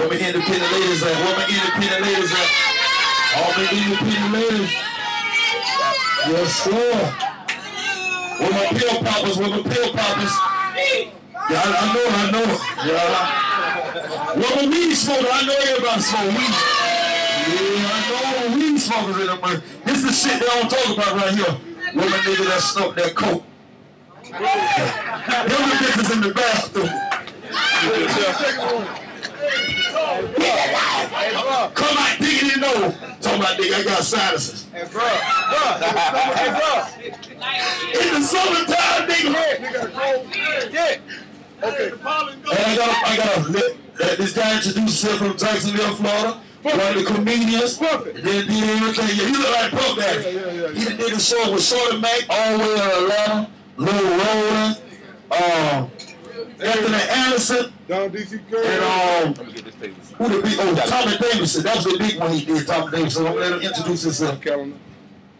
Where my independent ladies at? Where my independent ladies at? All my independent ladies. Yes, sir. Where my pill poppers? Where my pill poppers? Yeah, I know. Yeah. Where my weed smoker? I know everybody smoke weed. Yeah, I know weed smokers in them. This is the shit they don't talk about right here. Where my nigga that snuck that coke. Them the bitches in the bathroom. Come out digging your nose. Talking about nigga, I got sinuses. Hey, bro. In the summertime, nigga. Yeah. Okay. And I got this guy introduced himself from Jacksonville, Florida. One of the comedians. Then did everything. Yeah, he look like Puff Daddy. He did the show with Shorty Mac all the way to Atlanta. Lil Rollin. Anthony Anderson. And who the big? Oh, Tommy Davidson. That was the big one he did. Tommy Davidson. I'm gonna let him introduce himself.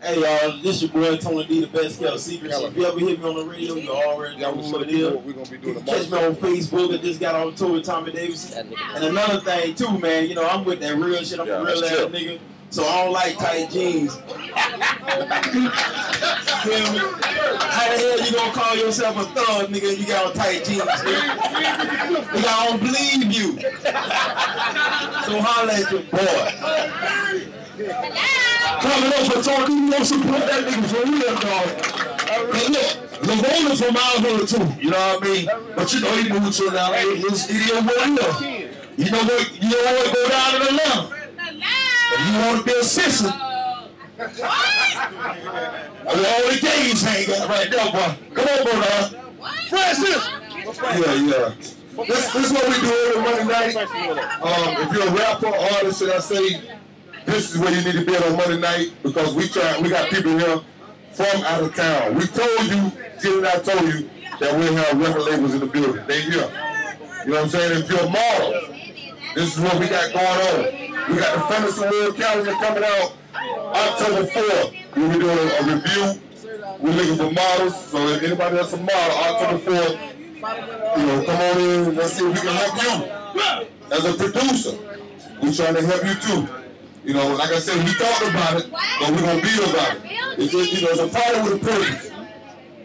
Hey y'all, this your boy Tony D, the best kept secret. So if you ever hear me on the radio, you already know what it is. We're gonna be doing catch me on Facebook. I just got on tour with Tommy Davidson. And another thing too, man, you know I'm with that real shit. I'm a real ass nigga. So I don't like tight jeans. Feel me? How the hell you gonna call yourself a thug, nigga, if you got on tight jeans, nigga? Nigga, I don't believe you. So holla at your boy. Coming up for talking, you want to support that nigga for real, dog. Hey, look, Lavola from out here too, you know what I mean? But you know he moved to now, his studio what he is. You know what, you don't want to go down to Atlanta. You want to be a sister. All the gays hang out right there, boy. Come on, bro. Francis. Yeah. This is what we do every Monday night. If you're a rapper, artist, should I say, this is where you need to be on Monday night because we got people here from out of town. We told you, Jill and I told you that we'll have record labels in the building. They here. You know what I'm saying? If you're a model, this is what we got going on. We got the Fantasy World calendar coming out October 4th. We'll be doing a review. We're looking for models. So if anybody that's a model, October 4th, you know, come on in and let's see if we can help you. As a producer, we're trying to help you too. You know, like I said, we talked about it, but we're going to be about it. It's just, you know, it's a party with a purpose.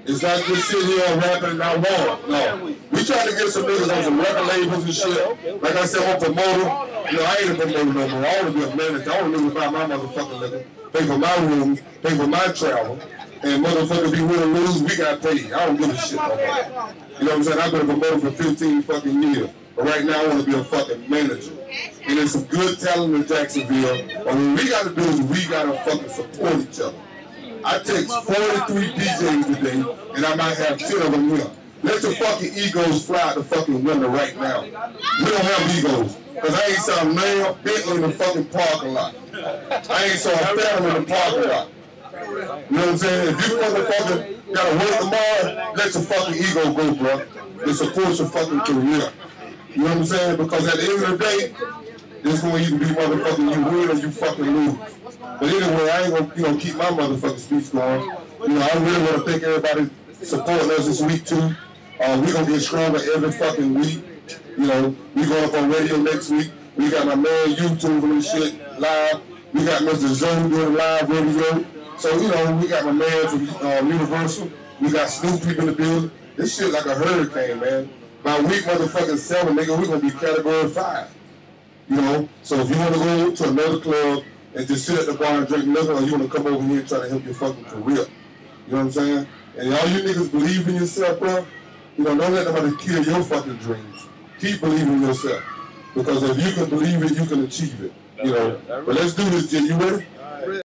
It's not just sitting here and rapping and not warm. No. We try to get some niggas on some record labels and shit. Like I said, I'm a promoter. You know, I ain't a promoter no more. I want to be a manager. I want to live by my motherfucking living. Pay for my rooms, pay for my travel. And motherfuckers be winning lose, we got paid. I don't give a shit no more. You know what I'm saying? I've been a promoter for 15 fucking years. But right now I want to be a fucking manager. And there's some good talent in Jacksonville. But what we got to do is we got to fucking support each other. I take 43 DJs today, and I might have 10 of them here. Let your fucking egos fly out the fucking window right now. We don't have egos. Because I ain't saw a male Bentley in the fucking parking lot. I ain't saw a Phantom in the parking lot. You know what I'm saying? If you motherfucker gotta work tomorrow, let your fucking ego go, bro. And support your fucking career. You know what I'm saying? Because at the end of the day, this is when you can be motherfucking you win or you fucking lose. But anyway, I ain't gonna, you know, keep my motherfucking speech going. You know, I really want to thank everybody supporting us this week too. We're gonna get stronger every fucking week. You know, we going up on radio next week. We got my man YouTube and shit live. We got Mr. Zoom doing live radio. So, you know, we got my man from Universal. We got Snoop people in the building. This shit like a hurricane, man. By week motherfucking 7, nigga, we gonna be category 5. You know, so if you wanna go to another club and just sit at the bar and drink liquor, or you wanna come over here and try to help your fucking career. You know what I'm saying? And all you niggas believe in yourself, bro. You know, don't let nobody kill your fucking dreams. Keep believing in yourself. Because if you can believe it, you can achieve it. You know. But let's do this, Jay. You ready?